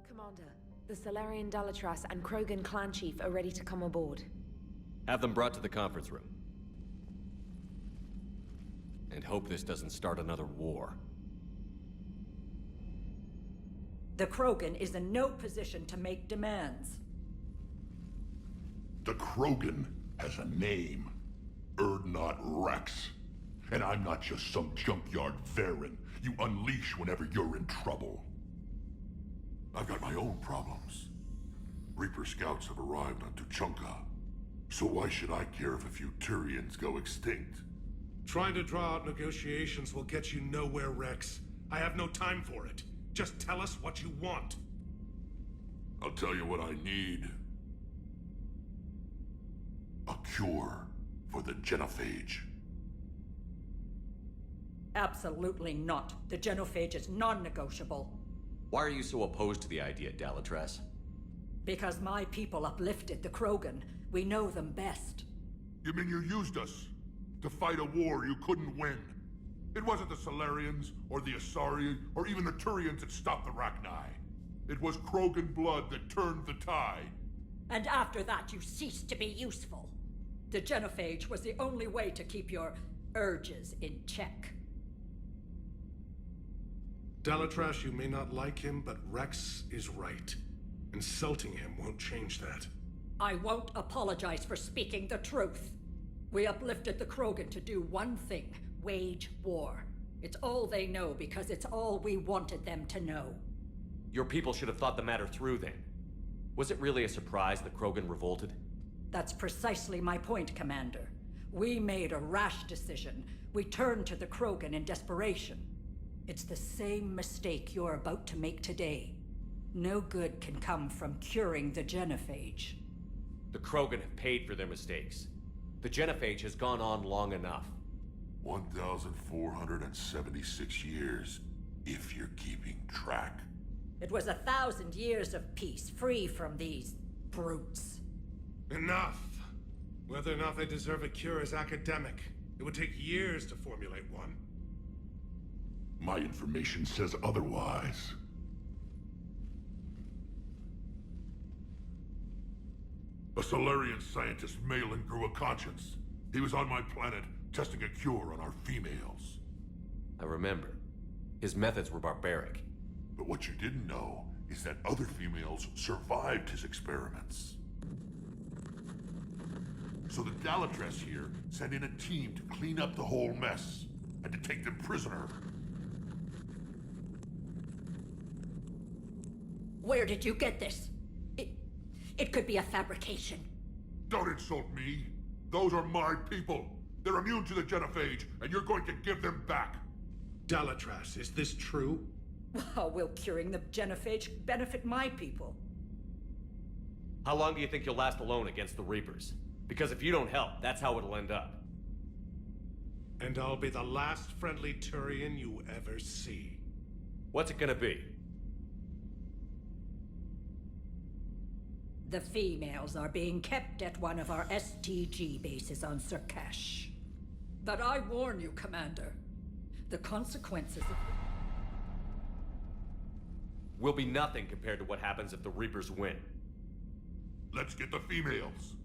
Commander, the Solarian Dalatras and Krogan clan chief are ready to come aboard. Have them brought to the conference room. And hope this doesn't start another war. The Krogan is in no position to make demands. The Krogan has a name. Urdnot Rex. And I'm not just some junkyard Varen you unleash whenever you're in trouble. I've got my own problems. Reaper scouts have arrived on Tuchanka. So why should I care if a few Turians go extinct? Trying to draw out negotiations will get you nowhere, Rex. I have no time for it. Just tell us what you want. I'll tell you what I need. A cure for the genophage. Absolutely not. The genophage is non-negotiable. Why are you so opposed to the idea, Dalatras? Because my people uplifted the Krogan. We know them best. You mean you used us to fight a war you couldn't win? It wasn't the Solarians, or the Asari, or even the Turians that stopped the Rachni. It was Krogan blood that turned the tide. And after that, you ceased to be useful. The genophage was the only way to keep your urges in check. Dalatras, you may not like him, but Rex is right. Insulting him won't change that. I won't apologize for speaking the truth. We uplifted the Krogan to do one thing: wage war. It's all they know because it's all we wanted them to know. Your people should have thought the matter through then. Was it really a surprise that Krogan revolted? That's precisely my point, Commander. We made a rash decision. We turned to the Krogan in desperation. It's the same mistake you're about to make today. No good can come from curing the genophage. The Krogan have paid for their mistakes. The genophage has gone on long enough. 1,476 years, if you're keeping track. It was 1,000 years of peace, free from these brutes. Enough! Whether or not they deserve a cure is academic. It would take years to formulate one. My information says otherwise. A Solarian scientist, Malin, grew a conscience. He was on my planet, testing a cure on our females. I remember. His methods were barbaric. But what you didn't know is that other females survived his experiments. So the Dalatras here sent in a team to clean up the whole mess, and to take them prisoner. Where did you get this? It could be a fabrication. Don't insult me. Those are my people. They're immune to the genophage, and you're going to give them back. Dalatras, is this true? How will curing the genophage benefit my people? How long do you think you'll last alone against the Reapers? Because if you don't help, that's how it'll end up. And I'll be the last friendly Turian you ever see. What's it gonna be? The females are being kept at one of our STG bases on Surkash. But I warn you, Commander, the consequences of... Will be nothing compared to what happens if the Reapers win. Let's get the females.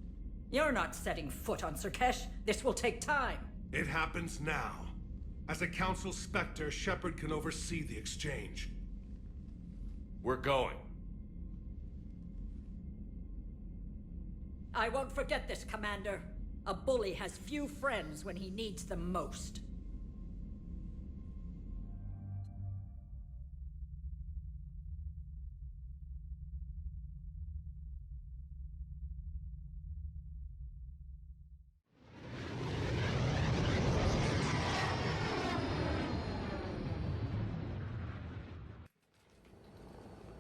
You're not setting foot on Surkash. This will take time. It happens now. As a Council Spectre, Shepard can oversee the exchange. We're going. I won't forget this, Commander. A bully has few friends when he needs them most.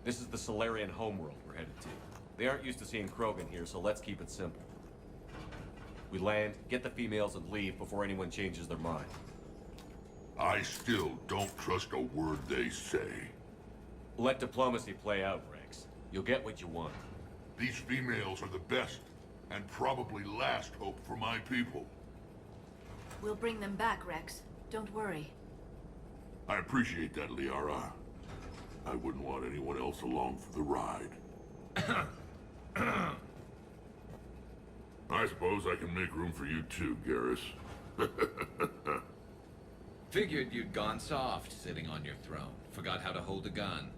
This is the Solarian homeworld we're headed to. They aren't used to seeing Krogan here, so let's keep it simple. We land, get the females, and leave before anyone changes their mind. I still don't trust a word they say. Let diplomacy play out, Rex. You'll get what you want. These females are the best, and probably last hope for my people. We'll bring them back, Rex. Don't worry. I appreciate that, Liara. I wouldn't want anyone else along for the ride. I suppose I can make room for you too, Garrus. Figured you'd gone soft sitting on your throne. Forgot how to hold a gun.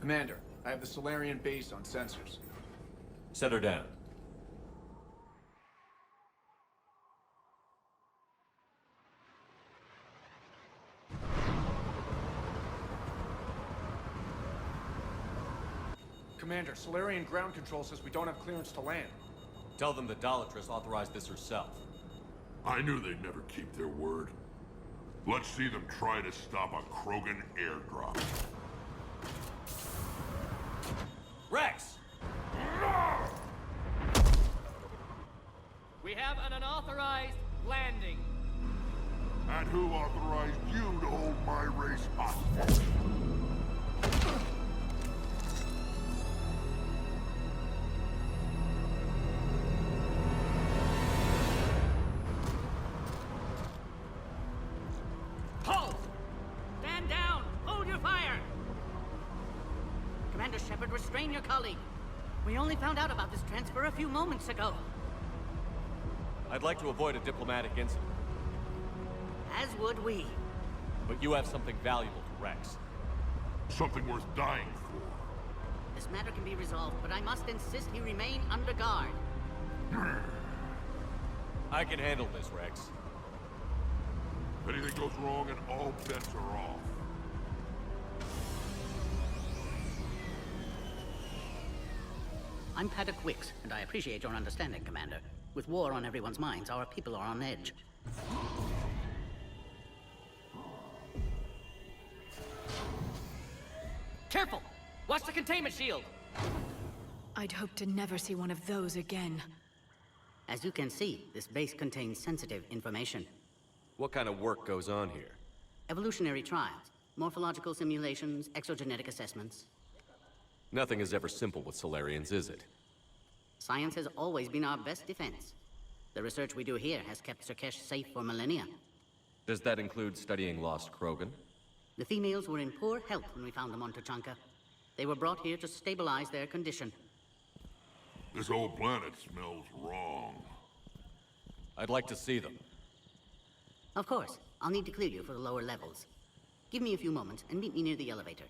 Commander, I have the Solarian base on sensors. Set her down. Commander, Solarian ground control says we don't have clearance to land. Tell them the Dalatrass authorized this herself. I knew they'd never keep their word. Let's see them try to stop a Krogan airdrop. Rex! We have an unauthorized landing. And who authorized you to hold my race hostage? Halt! Stand down! Hold your fire! Commander Shepard, restrain your colleague. We only found out about this transfer a few moments ago. I'd like to avoid a diplomatic incident, As would we. but you have something valuable to Rex. Something worth dying for. This matter can be resolved, but I must insist he remain under guard. I can handle this, Rex. If anything goes wrong and all bets are off. I'm Paddock Wicks, and I appreciate your understanding, Commander. With war on everyone's minds, our people are on edge. Careful! Watch the containment shield! I'd hope to never see one of those again. As you can see, this base contains sensitive information. What kind of work goes on here? Evolutionary trials, morphological simulations, exogenetic assessments. Nothing is ever simple with Solarians, is it? Science has always been our best defense. The research we do here has kept Surkesh safe for millennia. Does that include studying lost Krogan? The females were in poor health when we found them on Tuchanka. They were brought here to stabilize their condition. This whole planet smells wrong. I'd like to see them. Of course, I'll need to clear you for the lower levels. Give me a few moments and meet me near the elevator.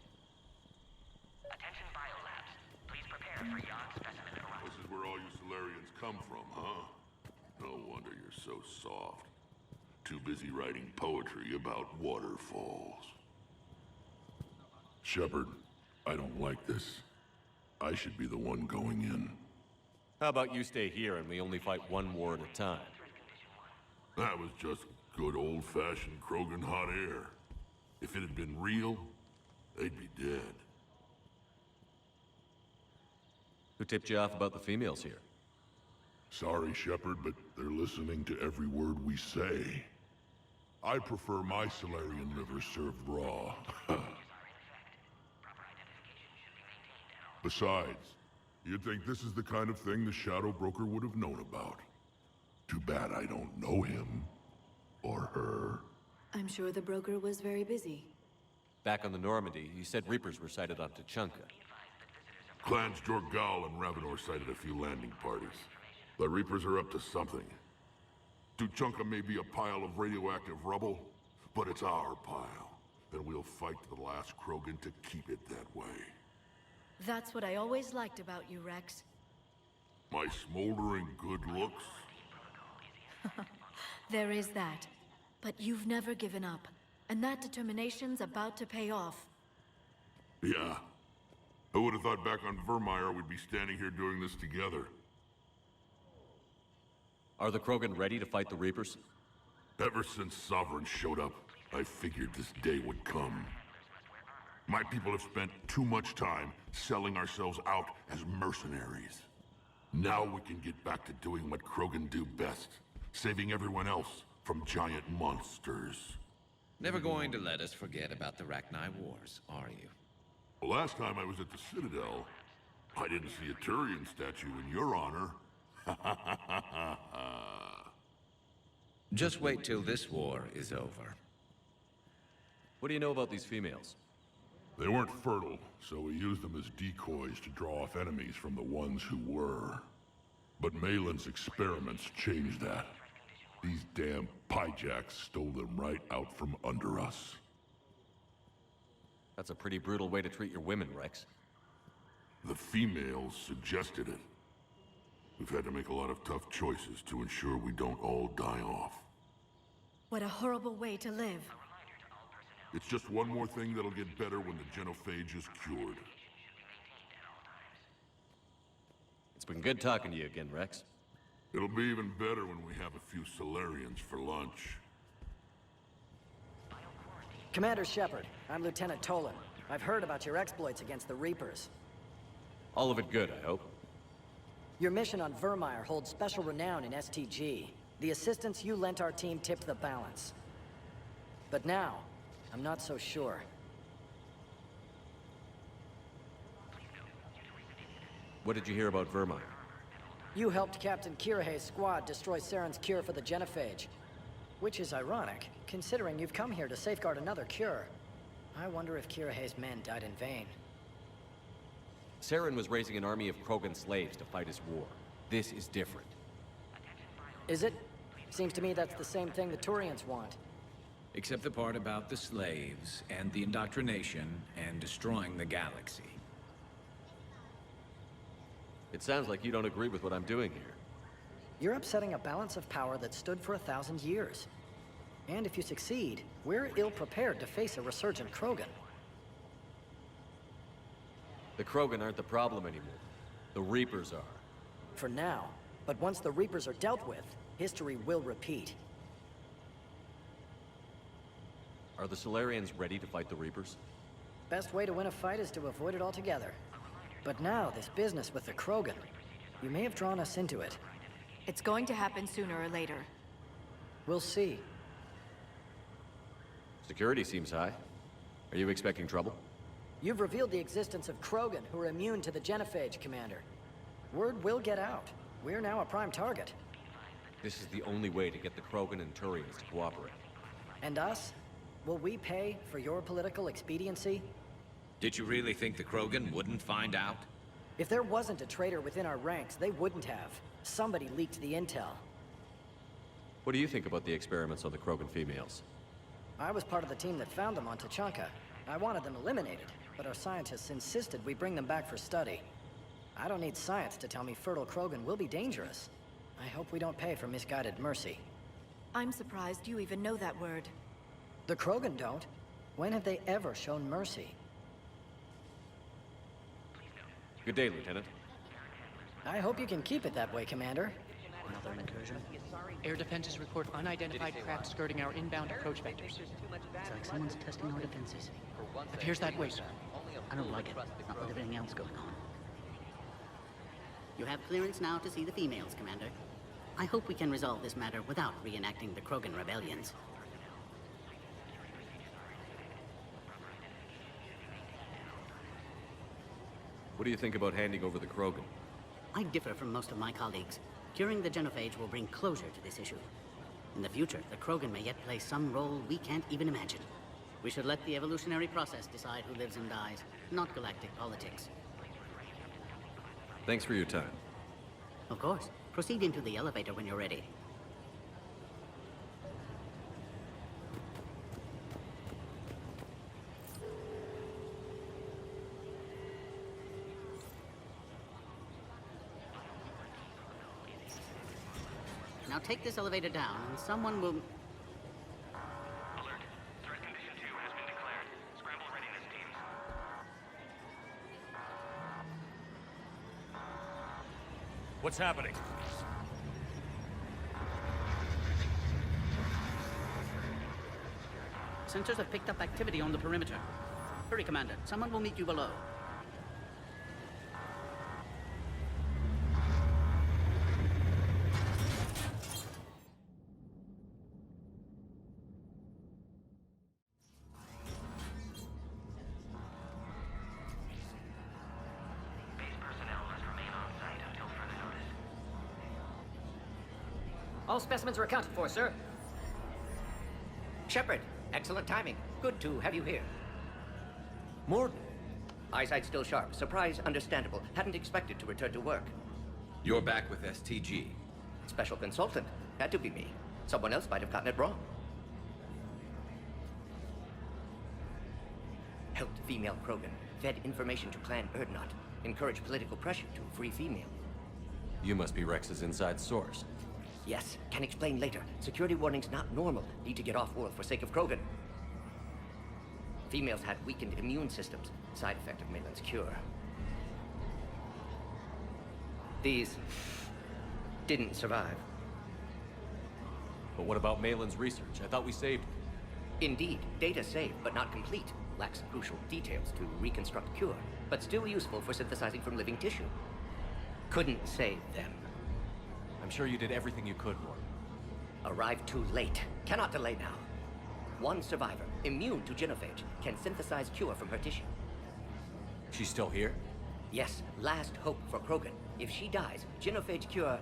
Attention biolabs. Please prepare for yon specimen arrival. This is where all you Solarians come from, huh? No wonder you're so soft. Too busy writing poetry about waterfalls. Shepard, I don't like this. I should be the one going in. How about you stay here and we only fight one war at a time? That was just good old-fashioned Krogan hot air. If it had been real, they'd be dead. Who tipped you off about the females here? Sorry, Shepard, but they're listening to every word we say. I prefer my Solarian liver served raw. Besides, you'd think this is the kind of thing the Shadow Broker would have known about. Too bad I don't know him. Or her. I'm sure the broker was very busy. Back on the Normandy, you said Reapers were sighted on Tuchanka. Clans Jorgal and Ravenor sighted a few landing parties. The Reapers are up to something. Tuchanka may be a pile of radioactive rubble, but it's our pile. And we'll fight to the last Krogan to keep it that way. That's what I always liked about you, Rex. My smoldering good looks? There is that. But you've never given up. And that determination's about to pay off. Yeah. Who would have thought back on Vermeer we'd be standing here doing this together? Are the Krogan ready to fight the Reapers? Ever since Sovereign showed up, I figured this day would come. My people have spent too much time selling ourselves out as mercenaries. Now we can get back to doing what Krogan do best. Saving everyone else from giant monsters. Never going to let us forget about the Rachni Wars, are you? The last time I was at the Citadel, I didn't see a Turian statue in your honor. Just wait till this war is over. What do you know about these females? They weren't fertile, so we used them as decoys to draw off enemies from the ones who were. But Malin's experiments changed that. These damn pyjacks stole them right out from under us. That's a pretty brutal way to treat your women, Rex. The females suggested it. We've had to make a lot of tough choices to ensure we don't all die off. What a horrible way to live. It's just one more thing that'll get better when the genophage is cured. It's been good talking to you again, Rex. It'll be even better when we have a few Solarians for lunch. Commander Shepard, I'm Lieutenant Tolan. I've heard about your exploits against the Reapers. All of it good, I hope. Your mission on Vermeer holds special renown in STG. The assistance you lent our team tipped the balance. But now, I'm not so sure. What did you hear about Vermeer? You helped Captain Kirihei's squad destroy Saren's cure for the genophage. Which is ironic, considering you've come here to safeguard another cure. I wonder if Kirihei's men died in vain. Saren was raising an army of Krogan slaves to fight his war. This is different. Is it? Seems to me that's the same thing the Turians want. Except the part about the slaves, and the indoctrination, and destroying the galaxy. It sounds like you don't agree with what I'm doing here. You're upsetting a balance of power that stood for 1,000 years. And if you succeed, we're ill-prepared to face a resurgent Krogan. The Krogan aren't the problem anymore. The Reapers are. For now. But once the Reapers are dealt with, history will repeat. Are the Solarians ready to fight the Reapers? Best way to win a fight is to avoid it altogether. But now, this business with the Krogan, you may have drawn us into it. It's going to happen sooner or later. We'll see. Security seems high. Are you expecting trouble? You've revealed the existence of Krogan who are immune to the genophage, Commander. Word will get out. We're now a prime target. This is the only way to get the Krogan and Turians to cooperate. And us? Will we pay for your political expediency? Did you really think the Krogan wouldn't find out? If there wasn't a traitor within our ranks, they wouldn't have. Somebody leaked the intel. What do you think about the experiments on the Krogan females? I was part of the team that found them on Tachanka. I wanted them eliminated, but our scientists insisted we bring them back for study. I don't need science to tell me fertile Krogan will be dangerous. I hope we don't pay for misguided mercy. I'm surprised you even know that word. The Krogan don't. When have they ever shown mercy? Good day, Lieutenant. I hope you can keep it that way, Commander. Another incursion? Air defenses report unidentified craft skirting our inbound approach vectors. It's like someone's testing our defenses. Appears that way, sir. I don't like it. Not with everything else going on. You have clearance now to see the females, Commander. I hope we can resolve this matter without reenacting the Krogan rebellions. What do you think about handing over the Krogan? I differ from most of my colleagues. Curing the genophage will bring closure to this issue. In the future, the Krogan may yet play some role we can't even imagine. We should let the evolutionary process decide who lives and dies, not galactic politics. Thanks for your time. Of course. Proceed into the elevator when you're ready. Now take this elevator down, and someone will... Alert. Threat condition 2 has been declared. Scramble readiness teams. What's happening? Sensors have picked up activity on the perimeter. Hurry, Commander. Someone will meet you below. All specimens are accounted for, sir. Shepard, excellent timing. Good to have you here. Morden. Eyesight still sharp. Surprise understandable. Hadn't expected to return to work. You're back with STG. Special consultant. Had to be me. Someone else might have gotten it wrong. Helped female Krogan. Fed information to Clan Erdnot. Encouraged political pressure to free female. You must be Rex's inside source. Yes, can explain later. Security warnings not normal. Need to get off-world for sake of Krogan. Females had weakened immune systems. Side effect of Malin's cure. These didn't survive. But what about Malin's research? I thought we saved it. Indeed, data saved, but not complete. Lacks crucial details to reconstruct cure, but still useful for synthesizing from living tissue. Couldn't save them. I'm sure you did everything you could, Morden. Arrived too late. Cannot delay now. One survivor, immune to genophage, can synthesize cure from her tissue. She's still here? Yes, last hope for Krogan. If she dies, genophage cure...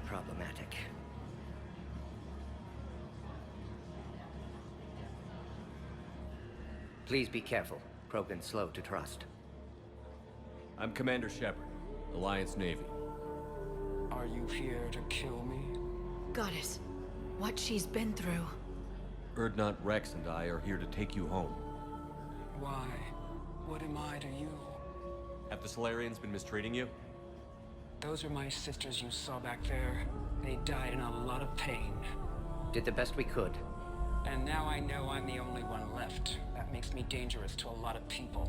problematic. Please be careful. Krogan's slow to trust. I'm Commander Shepard, Alliance Navy. Are you here to kill me? Goddess, what she's been through. Erdnot, Rex, and I are here to take you home. Why? What am I to you? Have the Solarians been mistreating you? Those are my sisters you saw back there. They died in a lot of pain. Did the best we could. And now I know I'm the only one left. That makes me dangerous to a lot of people.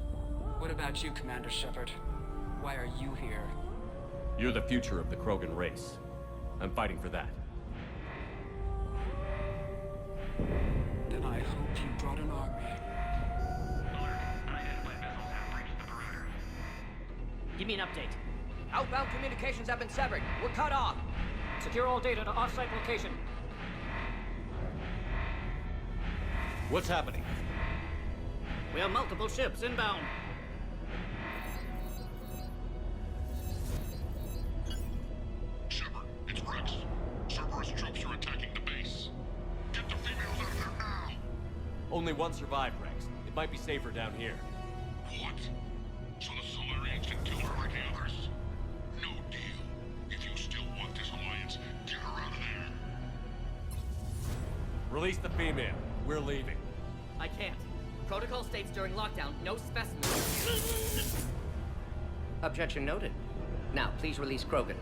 What about you, Commander Shepard? Why are you here? You're the future of the Krogan race. I'm fighting for that. Then I hope you brought an army. Give me an update. Outbound communications have been severed. We're cut off. Secure all data to off-site location. What's happening? We have multiple ships inbound. Shepard, it's Rex. Cerberus troops are attacking the base. Get the females out of there now! Only one survived, Rex. It might be safer down here. What? So the Solarians can kill her like the others? No deal. If you still want this alliance, get her out of there. Release the female. We're leaving. I can't. Protocol states during lockdown, no specimens. Objection noted. Now, please release Krogan.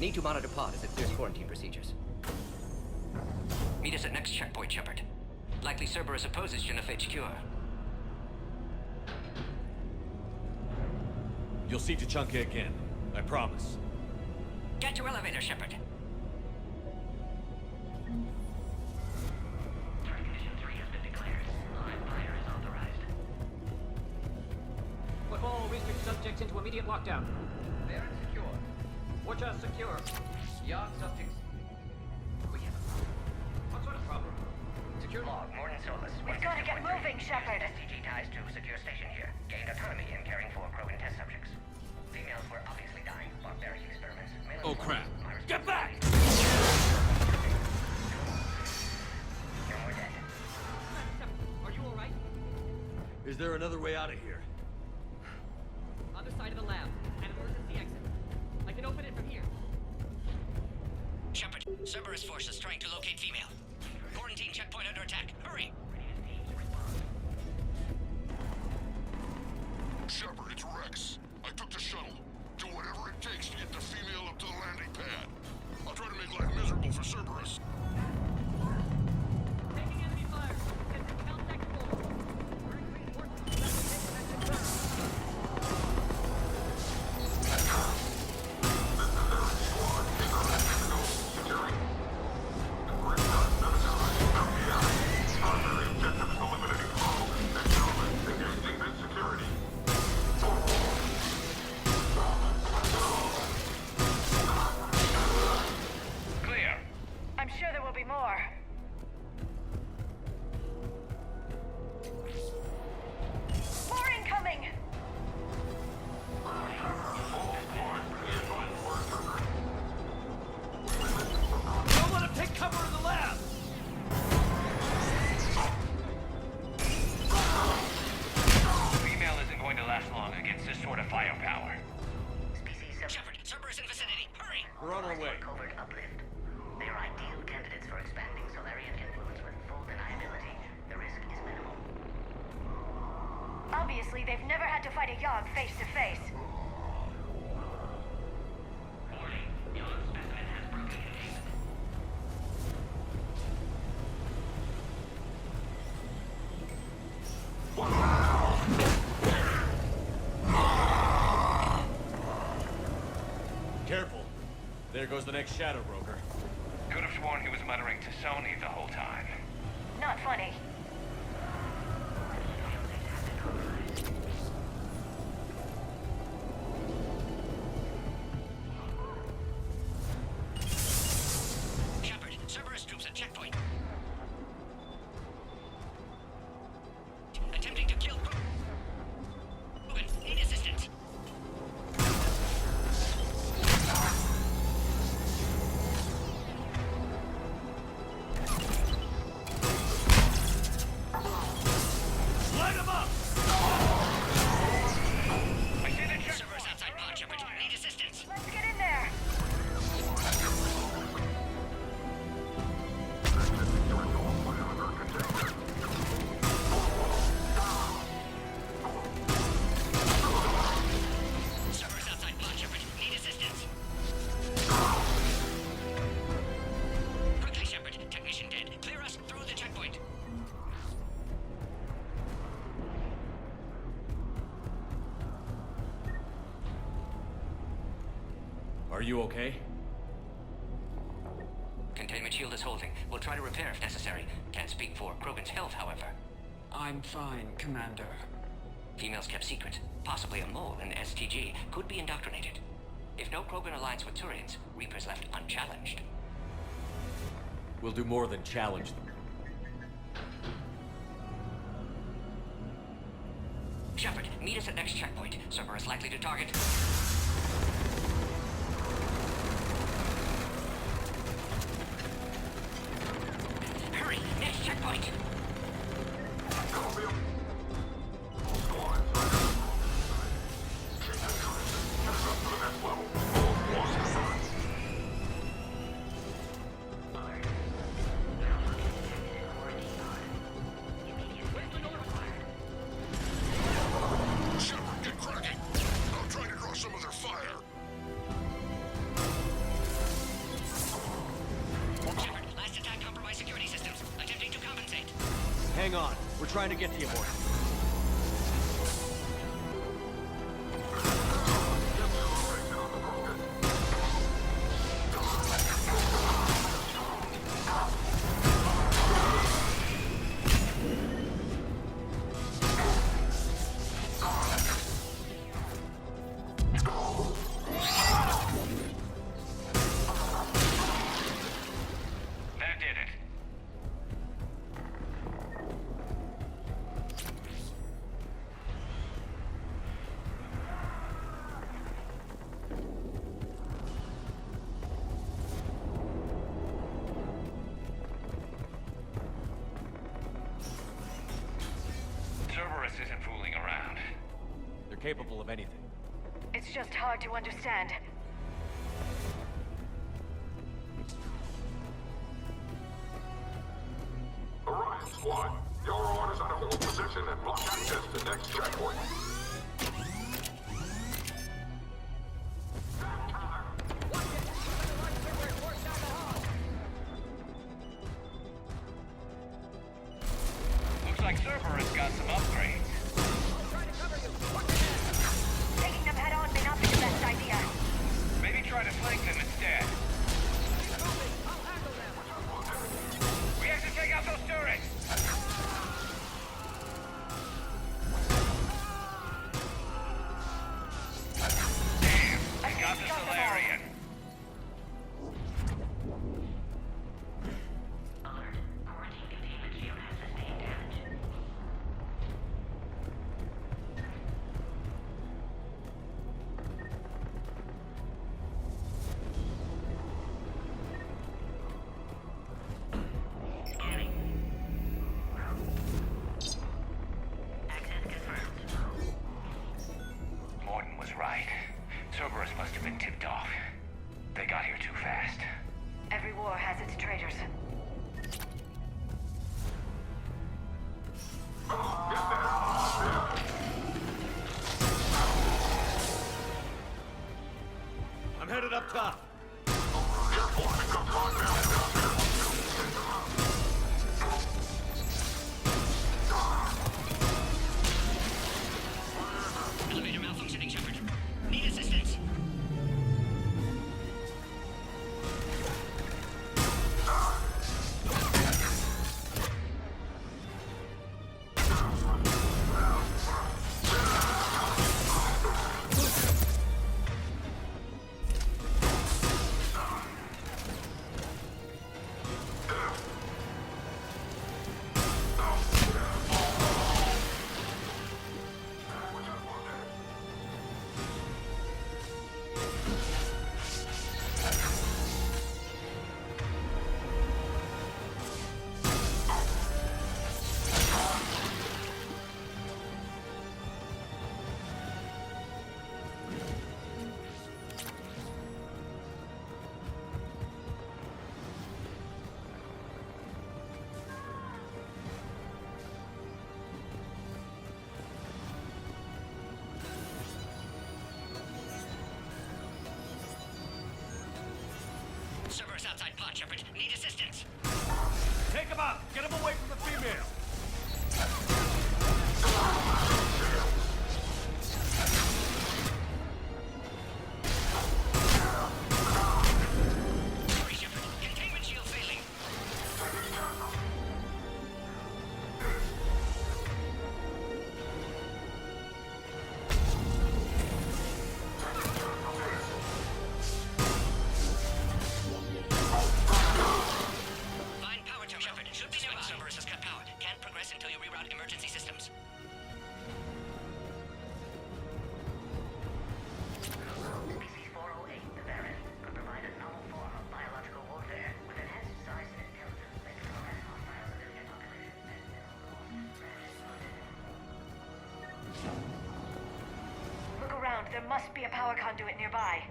Need to monitor pod as it clears quarantine procedures. Meet us at next checkpoint, Shepard. Likely Cerberus opposes genophage cure. You'll see Tachanka again. I promise. Get to elevator, Shepard. Condition 3 has been declared. Live fire is authorized. Put all research subjects into immediate lockdown. They're secure. Watcha secure. Yard subjects. We have a problem. What sort of problem? Secure log, Morton Solus. We've got to get moving, Shepard. STG ties to secure station here. Gained autonomy in caring for Krogan test subjects. Females were obviously dying. Barbaric experiments. Oh crap. Get back! You're more dead. Are you alright? Is there another way out of here? Other side of the lab. An emergency exit. I can open it from here. Shepard, Cerberus forces trying to locate female. Quarantine checkpoint under attack. Hurry! Shepard, it's Rex. I took the shuttle. Do whatever it takes to get the female up to the landing pad. I'll try to make life miserable for Cerberus. Taking enemy fire. Get to contact full. Bring reinforcements. Obviously, they've never had to fight a Yogg face to face. Careful. There goes the next Shadow Broker. Could have sworn he was muttering to Sony the whole time. Not funny. Shepard, Cerberus troops at checkpoint. Attempting to kill Krogan. Need assistance. Light him up! I see the check. Cerberus outside pod, Shepard. Need assistance. Let's get in there. Cerberus outside pod, Shepard. Need assistance. Quickly, Shepard. Technician dead. Clear us through the checkpoint. Are you okay? Containment shield is holding. We'll try to repair if necessary. Can't speak for Krogan's health, however. I'm fine, Commander. Females kept secret. Possibly a mole in STG. Could be indoctrinated. If no Krogan aligns with Turians, Reaper's left unchallenged. We'll do more than challenge them. Shepard, meet us at next checkpoint. Cerberus likely to target. Hurry! Next checkpoint! Shepard, get cracking! I'm trying to draw some of their fire. Shepard, last attack compromised security systems. Attempting to compensate. Hang on. We're trying to get to you, boy. That did it. Cerberus isn't fooling around. They're capable of anything. It's just hard to understand. Orion Squad, your orders are to hold position and block access to next checkpoint. Looks like Cerberus got some upgrades. Taking them head on may not be the best idea. Maybe try to flank them instead. We have to take out those turrets! Damn, I got the Solarian. top. Elevator malfunctioning, Shepard. Need assistance. Cerberus outside pod, Shepard. Need assistance. Take him out! Get him away from the female! Hurry, Shepard. Containment shield failing. Find power terminal. Shepard, it should be nearby. Cerberus has cut power. Can't progress until you reroute emergency systems. Species-408, the Baron, could provide a novel form of biological warfare with enhanced size and intelligence that can harass hostile civilian populations at minimal cost. Look around. There must be a power conduit nearby.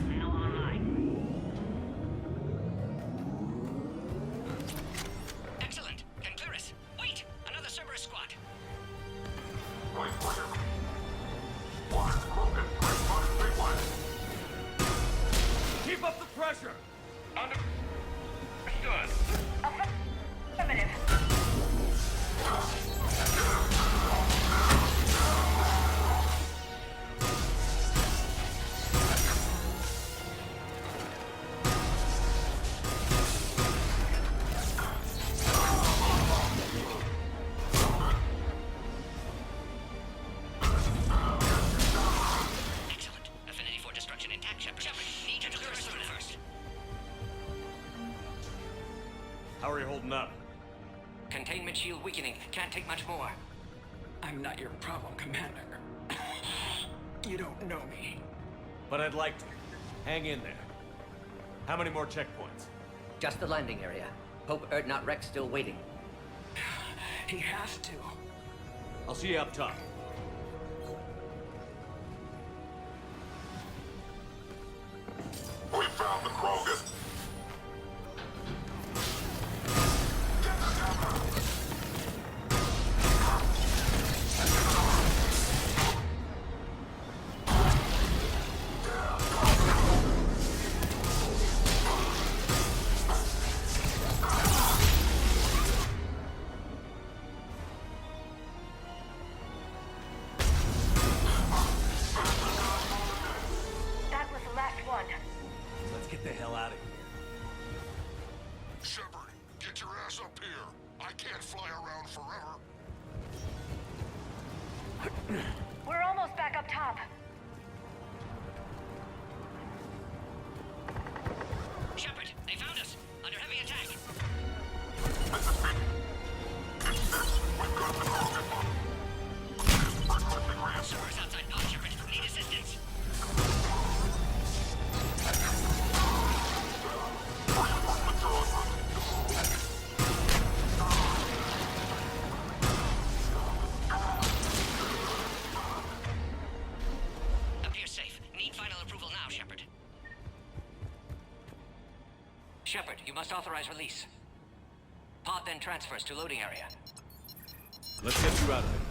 Now online. Excellent. Can clear us. Wait! Another Cerberus squad. Keep up the pressure! Understood. Affirmative. Excellent. Affinity for destruction intact, Shepard. Shepard, need to clear us through first. How are you holding up? Containment shield weakening. Can't take much more. I'm not your problem, Commander. You don't know me. But I'd like to. Hang in there. How many more checkpoints? Just the landing area. Hope Erdnot Rex still waiting. He has to. I'll see you up top. We found the Krogan. That was the last one. Let's get the hell out of here. Shepard, get your ass up here. I can't fly around forever. We're almost back up top. Shepard, they found us. Under heavy attack. Cerberus outside pod, Shepard. Need assistance. Appears safe. Need final approval now, Shepard. Shepard, you must authorize release. Pod then transfers to loading area. Let's get you out of there.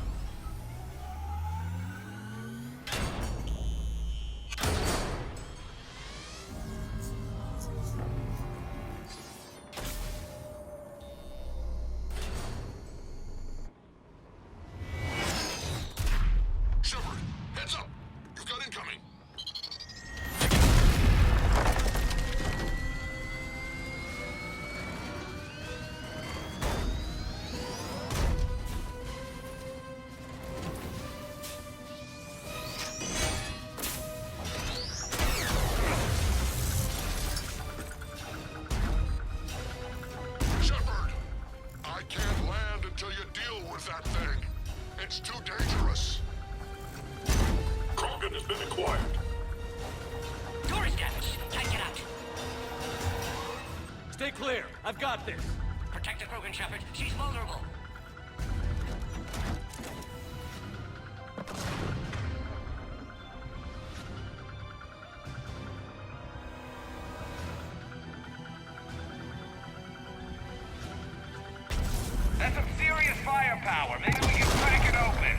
Stay clear. I've got this. Protect the Krogan, Shepard. She's vulnerable. That's some serious firepower. Maybe we can crack it open.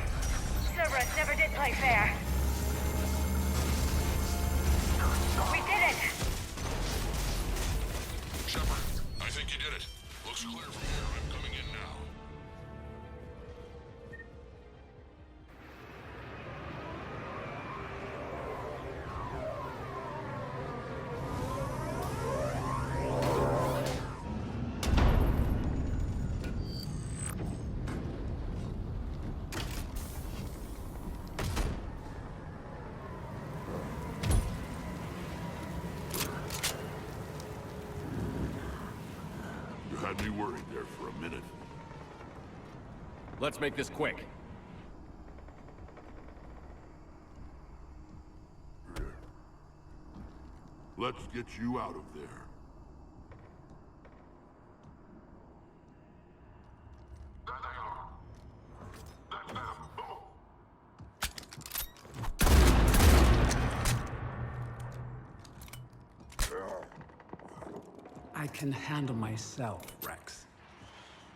Cerberus never did play fair. We did it! Shepard, I think you did it. Looks clear from here. I'm coming in now. You had me worried there for a minute. Let's make this quick. Let's get you out of there. I can handle myself, Rex.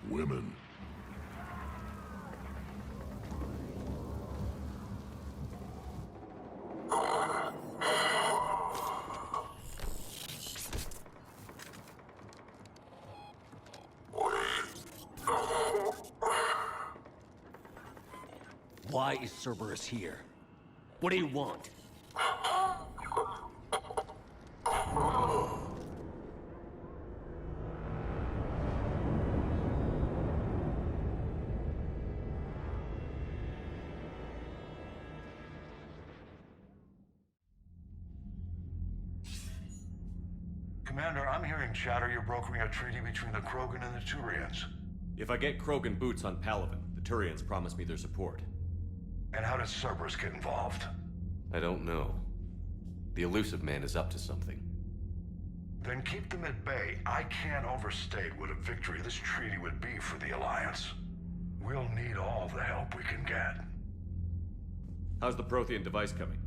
Women. Why is Cerberus here? What do you want? Commander, I'm hearing chatter you're brokering a treaty between the Krogan and the Turians. If I get Krogan boots on Palaven, the Turians promise me their support. And how does Cerberus get involved? I don't know. The Elusive Man is up to something. Then keep them at bay. I can't overstate what a victory this treaty would be for the Alliance. We'll need all the help we can get. How's the Prothean device coming?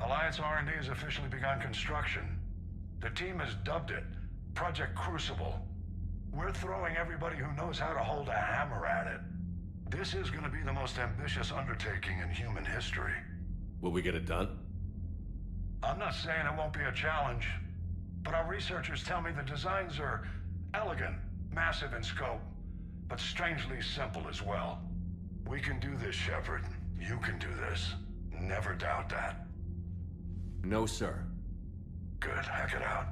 Alliance R&D has officially begun construction. The team has dubbed it Project Crucible. We're throwing everybody who knows how to hold a hammer at it. This is going to be the most ambitious undertaking in human history. Will we get it done? I'm not saying it won't be a challenge, but our researchers tell me the designs are elegant, massive in scope, but strangely simple as well. We can do this, Shepard. You can do this. Never doubt that. No, sir. Good. Hack it out.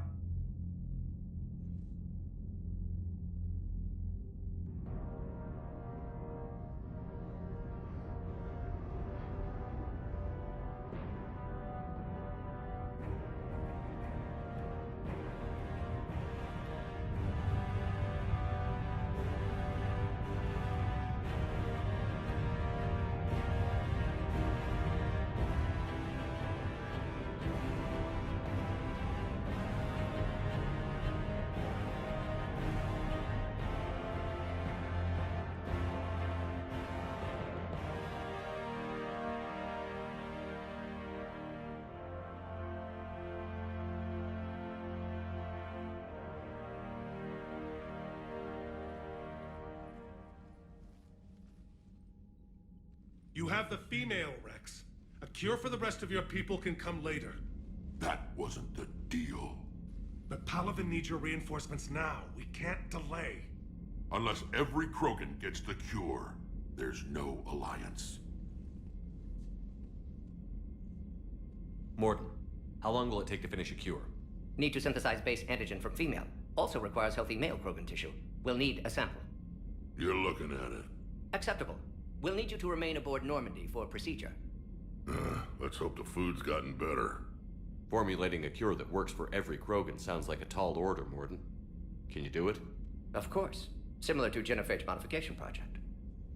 You have the female, Rex. A cure for the rest of your people can come later. That wasn't the deal. But Palaven needs your reinforcements now. We can't delay. Unless every Krogan gets the cure, there's no alliance. Morton, how long will it take to finish a cure? Need to synthesize base antigen from female. Also requires healthy male Krogan tissue. We'll need a sample. You're looking at it. Acceptable. We'll need you to remain aboard Normandy for procedure. Let's hope the food's gotten better. Formulating a cure that works for every Krogan sounds like a tall order, Morton. Can you do it? Of course. Similar to Genophage Modification Project.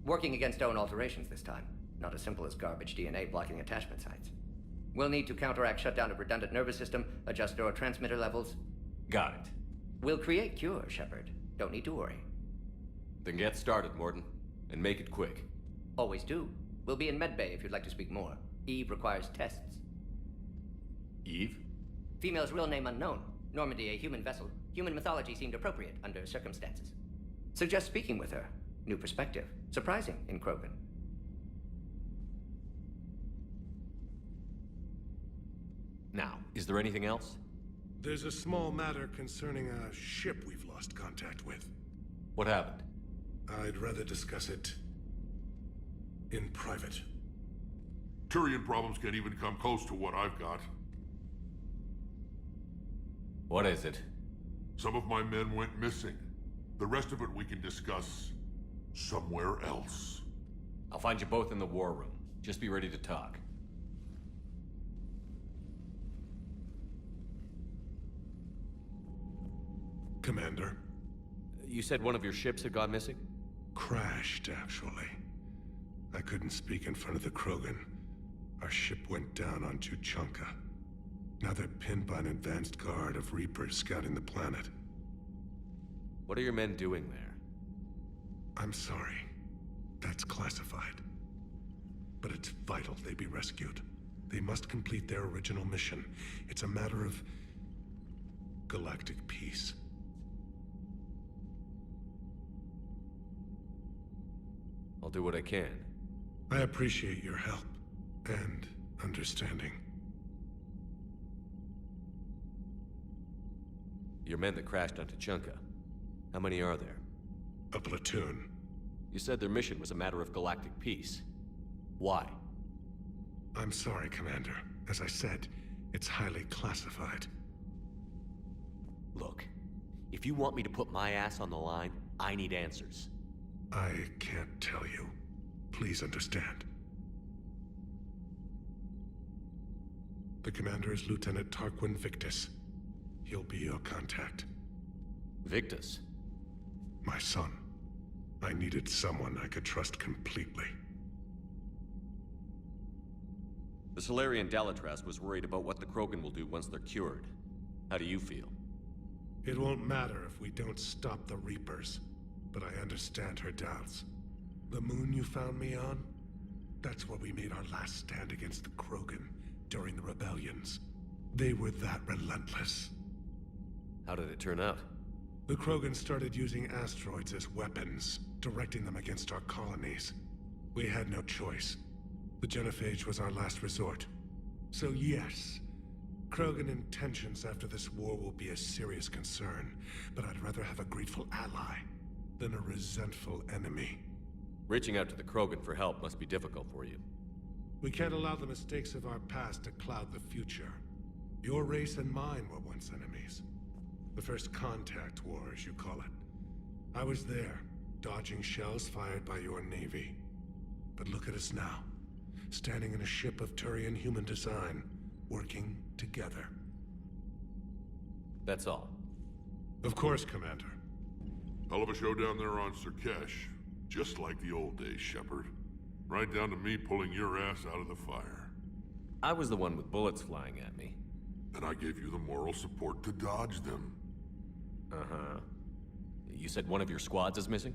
Working against own alterations this time. Not as simple as garbage DNA blocking attachment sites. We'll need to counteract shutdown of redundant nervous system, adjust neurotransmitter levels. Got it. We'll create cure, Shepard. Don't need to worry. Then get started, Mordin. And make it quick. Always do. We'll be in medbay if you'd like to speak more. Eve requires tests. Eve? Female's real name unknown. Normandy, a human vessel. Human mythology seemed appropriate under circumstances. Suggest speaking with her. New perspective. Surprising in Krogan. Now, is there anything else? There's a small matter concerning a ship we've lost contact with. What happened? I'd rather discuss it in private. Turian problems can't even come close to what I've got. What is it? Some of my men went missing. The rest of it we can discuss somewhere else. I'll find you both in the war room. Just be ready to talk. Commander. You said one of your ships had gone missing? Crashed, actually. I couldn't speak in front of the Krogan. Our ship went down on Tuchanka. Now they're pinned by an advanced guard of Reapers scouting the planet. What are your men doing there? I'm sorry. That's classified. But it's vital they be rescued. They must complete their original mission. It's a matter of galactic peace. I'll do what I can. I appreciate your help and understanding. Your men that crashed on Tuchanka. How many are there? A platoon. You said their mission was a matter of galactic peace. Why? I'm sorry, Commander. As I said, it's highly classified. Look, if you want me to put my ass on the line, I need answers. I can't tell you. Please understand. The commander is Lieutenant Tarquin Victus. He'll be your contact. Victus? My son. I needed someone I could trust completely. The Salarian Dalatras was worried about what the Krogan will do once they're cured. How do you feel? It won't matter if we don't stop the Reapers, but I understand her doubts. The moon you found me on? That's where we made our last stand against the Krogan during the rebellions. They were that relentless. How did it turn out? The Krogan started using asteroids as weapons, directing them against our colonies. We had no choice. The genophage was our last resort. So yes, Krogan intentions after this war will be a serious concern, but I'd rather have a grateful ally than a resentful enemy. Reaching out to the Krogan for help must be difficult for you. We can't allow the mistakes of our past to cloud the future. Your race and mine were once enemies. The first contact war, as you call it. I was there, dodging shells fired by your navy. But look at us now, standing in a ship of Turian human design, working together. That's all. Of course, Commander. Hell of a show down there on Surkesh. Just like the old days, Shepard. Right down to me pulling your ass out of the fire. I was the one with bullets flying at me. And I gave you the moral support to dodge them. Uh-huh. You said one of your squads is missing?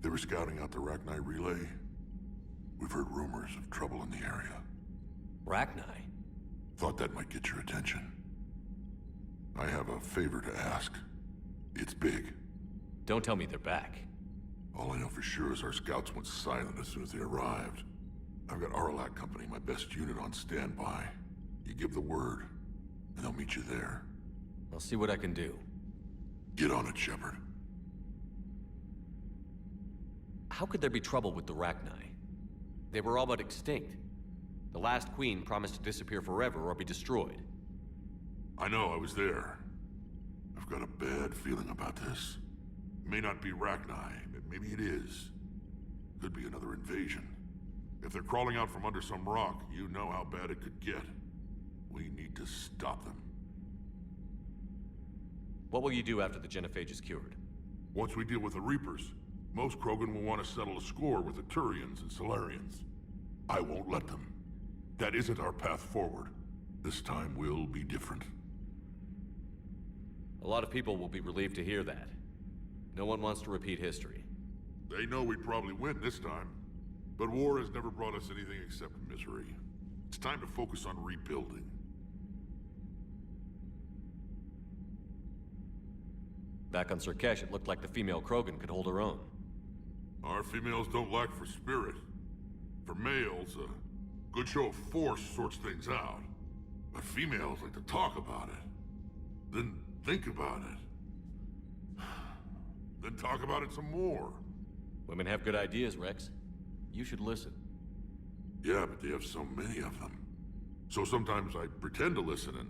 They were scouting out the Rachni relay. We've heard rumors of trouble in the area. Rachni? Thought that might get your attention. I have a favor to ask. It's big. Don't tell me they're back. All I know for sure is our scouts went silent as soon as they arrived. I've got Aralak Company, my best unit, on standby. You give the word, and they'll meet you there. I'll see what I can do. Get on it, Shepard. How could there be trouble with the Rachni? They were all but extinct. The last queen promised to disappear forever or be destroyed. I know, I was there. I've got a bad feeling about this. May not be Rachni, but maybe it is. Could be another invasion. If they're crawling out from under some rock, you know how bad it could get. We need to stop them. What will you do after the genophage is cured? Once we deal with the Reapers, most Krogan will want to settle a score with the Turians and Salarians. I won't let them. That isn't our path forward. This time will be different. A lot of people will be relieved to hear that. No one wants to repeat history. They know we'd probably win this time. But war has never brought us anything except misery. It's time to focus on rebuilding. Back on Surkesh, it looked like the female Krogan could hold her own. Our females don't lack for spirit. For males, a good show of force sorts things out. But females like to talk about it. Then think about it. Then talk about it some more. Women have good ideas, Rex. You should listen. Yeah, but they have so many of them. So sometimes I pretend to listen and...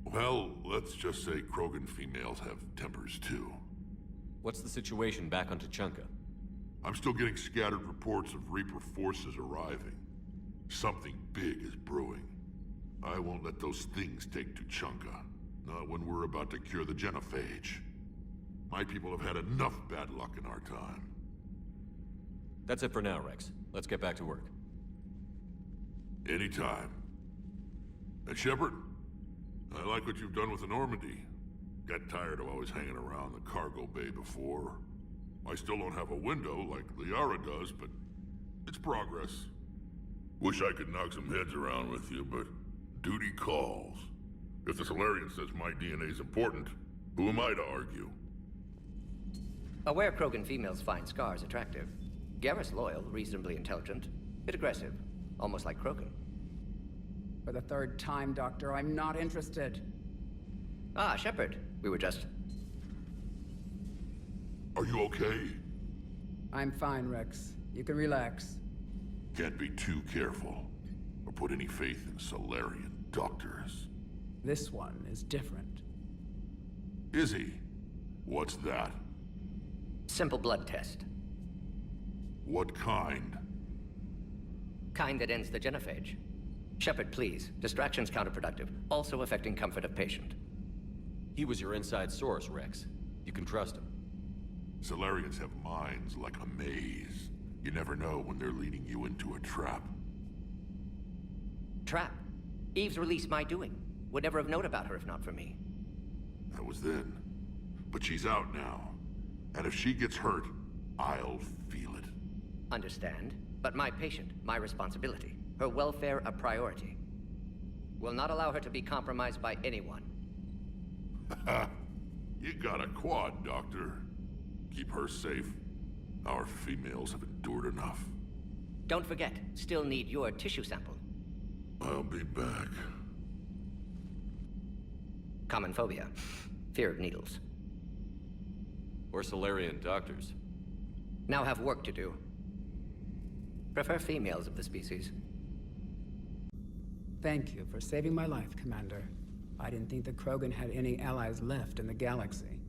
Well, let's just say Krogan females have tempers too. What's the situation back on Tuchanka? I'm still getting scattered reports of Reaper forces arriving. Something big is brewing. I won't let those things take Tuchanka. Not when we're about to cure the genophage. My people have had enough bad luck in our time. That's it for now, Rex. Let's get back to work. Anytime. And Shepard, I like what you've done with the Normandy. Got tired of always hanging around the cargo bay before. I still don't have a window like Liara does, but it's progress. Wish I could knock some heads around with you, but duty calls. If the Solarian says my DNA's important, who am I to argue? Aware Krogan females find Scars attractive. Garrus loyal, reasonably intelligent, bit aggressive, almost like Krogan. For the third time, Doctor, I'm not interested. Ah, Shepard. We were just... Are you okay? I'm fine, Rex. You can relax. Can't be too careful, or put any faith in Solarian doctors. This one is different. Is he? What's that? Simple blood test. What kind? Kind that ends the genophage. Shepard, please. Distraction's counterproductive, also affecting comfort of patient. He was your inside source, Rex. You can trust him. Solarians have minds like a maze. You never know when they're leading you into a trap. Trap? Eve's release my doing. Would never have known about her if not for me. That was then. But she's out now. And if she gets hurt, I'll feel it. Understand, but my patient, my responsibility. Her welfare a priority. Will not allow her to be compromised by anyone. You got a quad, Doctor. Keep her safe. Our females have endured enough. Don't forget, still need your tissue sample. I'll be back. Common phobia. Fear of needles. Or Solarian doctors. Now have work to do. Prefer females of the species. Thank you for saving my life, Commander. I didn't think the Krogan had any allies left in the galaxy.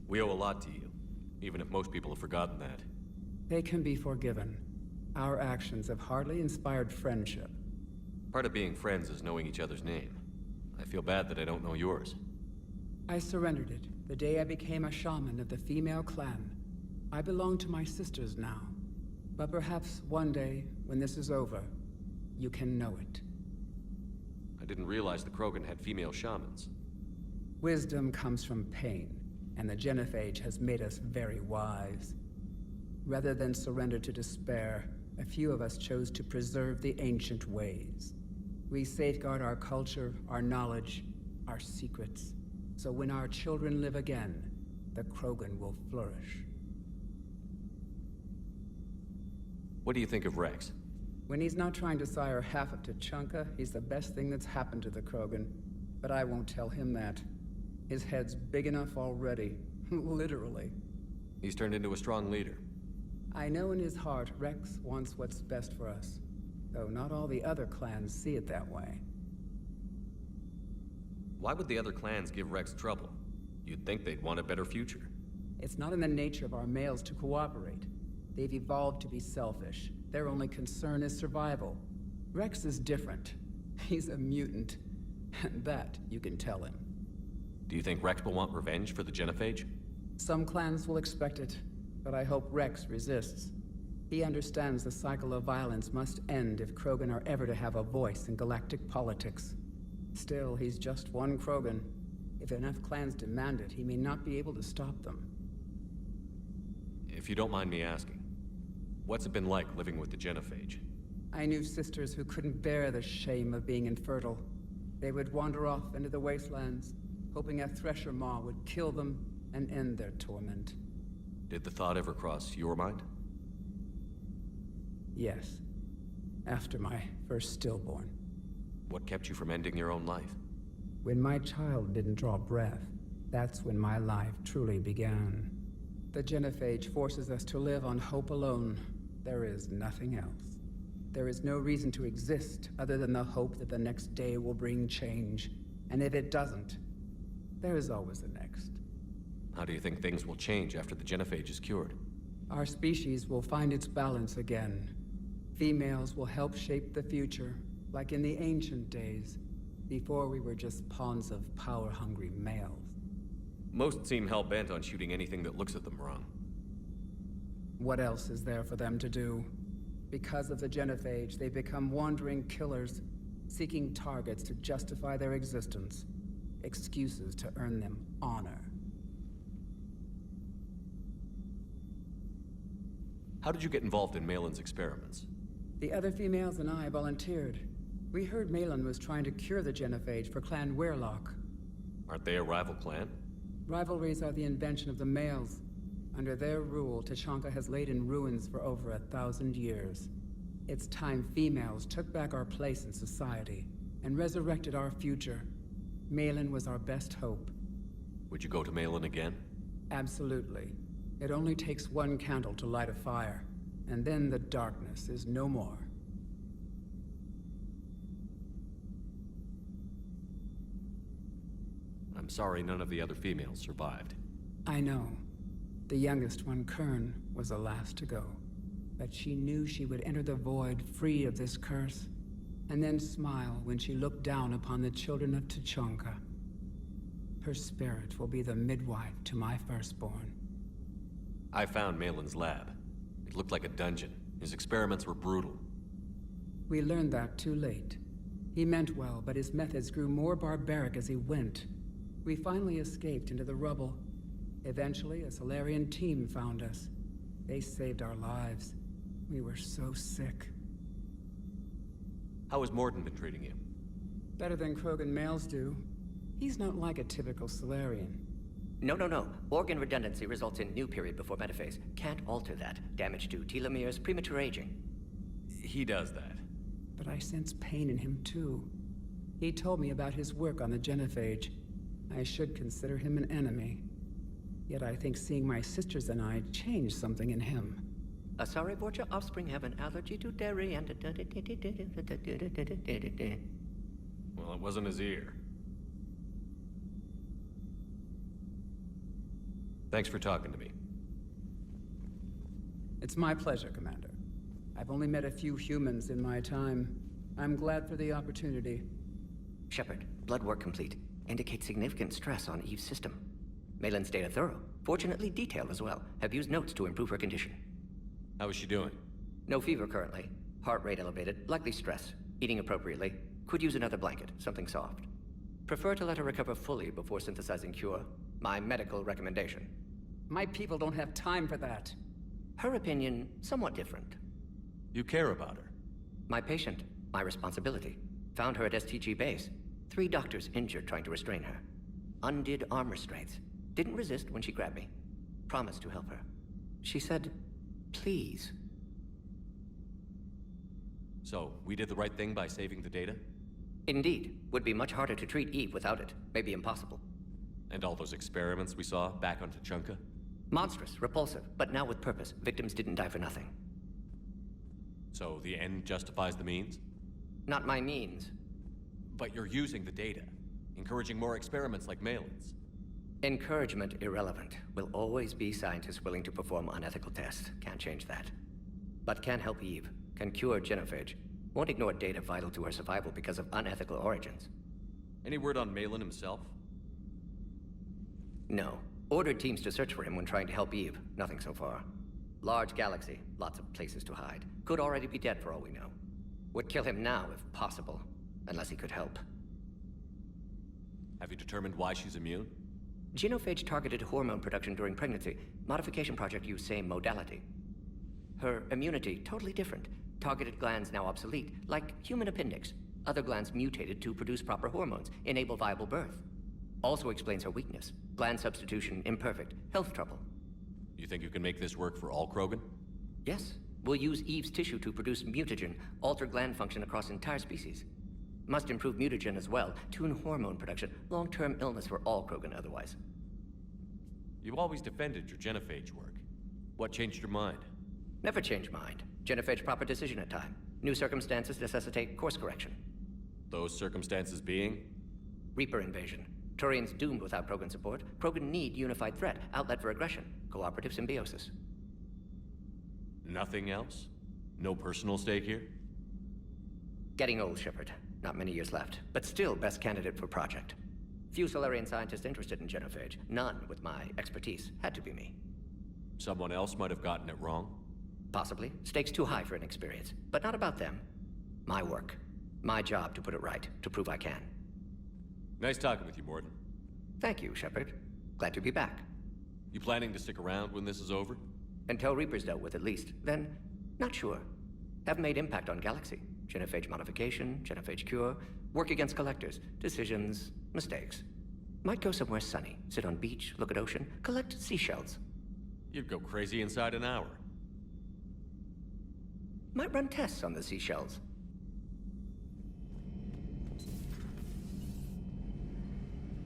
We owe a lot to you, even if most people have forgotten that. They can be forgiven. Our actions have hardly inspired friendship. Part of being friends is knowing each other's name. I feel bad that I don't know yours. I surrendered it the day I became a shaman of the female clan. I belong to my sisters now. But perhaps one day, when this is over, you can know it. I didn't realize the Krogan had female shamans. Wisdom comes from pain, and the genophage has made us very wise. Rather than surrender to despair, a few of us chose to preserve the ancient ways. We safeguard our culture, our knowledge, our secrets. So when our children live again, the Krogan will flourish. What do you think of Rex? When he's not trying to sire half of Tuchanka, he's the best thing that's happened to the Krogan. But I won't tell him that. His head's big enough already. Literally. He's turned into a strong leader. I know in his heart Rex wants what's best for us. Though not all the other clans see it that way. Why would the other clans give Rex trouble? You'd think they'd want a better future. It's not in the nature of our males to cooperate. They've evolved to be selfish. Their only concern is survival. Rex is different. He's a mutant. And that you can tell him. Do you think Rex will want revenge for the genophage? Some clans will expect it, but I hope Rex resists. He understands the cycle of violence must end if Krogan are ever to have a voice in galactic politics. Still, he's just one Krogan. If enough clans demand it, he may not be able to stop them. If you don't mind me asking, what's it been like living with the genophage? I knew sisters who couldn't bear the shame of being infertile. They would wander off into the wastelands, hoping a thresher maw would kill them and end their torment. Did the thought ever cross your mind? Yes. After my first stillborn. What kept you from ending your own life? When my child didn't draw breath, that's when my life truly began. The genophage forces us to live on hope alone. There is nothing else. There is no reason to exist other than the hope that the next day will bring change. And if it doesn't, there is always the next. How do you think things will change after the genophage is cured? Our species will find its balance again. Females will help shape the future, like in the ancient days, before we were just pawns of power-hungry males. Most seem hell-bent on shooting anything that looks at them wrong. What else is there for them to do? Because of the genophage, they become wandering killers, seeking targets to justify their existence, excuses to earn them honor. How did you get involved in Malin's experiments? The other females and I volunteered. We heard Malin was trying to cure the genophage for Clan Weirlock. Aren't they a rival clan? Rivalries are the invention of the males. Under their rule, Tuchanka has laid in ruins for over 1,000 years. It's time females took back our place in society and resurrected our future. Malin was our best hope. Would you go to Malin again? Absolutely. It only takes one candle to light a fire, and then the darkness is no more. I'm sorry none of the other females survived. I know. The youngest one, Kern, was the last to go. But she knew she would enter the void free of this curse, and then smile when she looked down upon the children of Tuchanka. Her spirit will be the midwife to my firstborn. I found Malin's lab. It looked like a dungeon. His experiments were brutal. We learned that too late. He meant well, but his methods grew more barbaric as he went. We finally escaped into the rubble. Eventually, a Solarian team found us. They saved our lives. We were so sick. How has Morden been treating you? Better than Krogan males do. He's not like a typical Solarian. No. Organ redundancy results in new period before metaphase. Can't alter that. Damage to telomeres, premature aging. He does that. But I sense pain in him too. He told me about his work on the genophage. I should consider him an enemy. Yet I think seeing my sisters and I changed something in him. Sorry, Borgia, offspring have an allergy to dairy and... Well, it wasn't his ear. Thanks for talking to me. It's my pleasure, Commander. I've only met a few humans in my time. I'm glad for the opportunity. Shepard, blood work complete. Indicates significant stress on Eve's system. Malin's data thorough. Fortunately detailed as well. Have used notes to improve her condition. How is she doing? No fever currently. Heart rate elevated. Likely stress. Eating appropriately. Could use another blanket. Something soft. Prefer to let her recover fully before synthesizing cure. My medical recommendation. My people don't have time for that. Her opinion, somewhat different. You care about her? My patient. My responsibility. Found her at STG base. 3 doctors injured trying to restrain her. Undid arm restraints. Didn't resist when she grabbed me. Promised to help her. She said, please. So, we did the right thing by saving the data? Indeed. Would be much harder to treat Eve without it. Maybe impossible. And all those experiments we saw back on Tuchanka? Monstrous, repulsive, but now with purpose. Victims didn't die for nothing. So the end justifies the means? Not my means. But you're using the data, encouraging more experiments like Malin's. Encouragement irrelevant. Will always be scientists willing to perform unethical tests. Can't change that. But can help Eve. Can cure genophage. Won't ignore data vital to her survival because of unethical origins. Any word on Malin himself? No. Ordered teams to search for him when trying to help Eve. Nothing so far. Large galaxy. Lots of places to hide. Could already be dead for all we know. Would kill him now if possible. Unless he could help. Have you determined why she's immune? Genophage targeted hormone production during pregnancy. Modification project used same modality. Her immunity, totally different. Targeted glands now obsolete, like human appendix. Other glands mutated to produce proper hormones, enable viable birth. Also explains her weakness. Gland substitution imperfect. Health trouble. You think you can make this work for all Krogan? Yes. We'll use Eve's tissue to produce mutagen, alter gland function across entire species. Must improve mutagen as well, tune hormone production, long-term illness for all Krogan otherwise. You've always defended your genophage work. What changed your mind? Never change mind. Genophage proper decision at time. New circumstances necessitate course correction. Those circumstances being? Reaper invasion. Turians doomed without Krogan support. Krogan need unified threat, outlet for aggression, cooperative symbiosis. Nothing else? No personal stake here? Getting old, Shepard. Not many years left, but still best candidate for project. Few Solarian scientists interested in genophage. None with my expertise. Had to be me. Someone else might have gotten it wrong? Possibly. Stakes too high for inexperience. But not about them. My work. My job to put it right, to prove I can. Nice talking with you, Morden. Thank you, Shepard. Glad to be back. You planning to stick around when this is over? Until Reaper's dealt with, at least. Then, not sure. Have made impact on Galaxy. Genophage modification, genophage cure, work against collectors, decisions, mistakes. Might go somewhere sunny, sit on beach, look at ocean, collect seashells. You'd go crazy inside an hour. Might run tests on the seashells.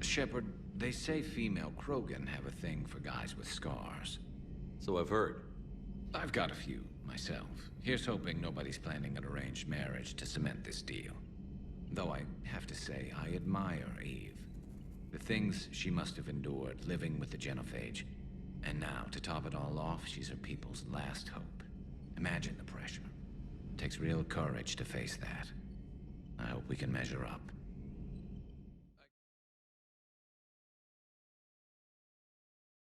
Shepard, they say female Krogan have a thing for guys with scars. So I've heard. I've got a few, myself. Here's hoping nobody's planning an arranged marriage to cement this deal. Though I have to say, I admire Eve. The things she must have endured living with the genophage. And now, to top it all off, she's her people's last hope. Imagine the pressure. It takes real courage to face that. I hope we can measure up.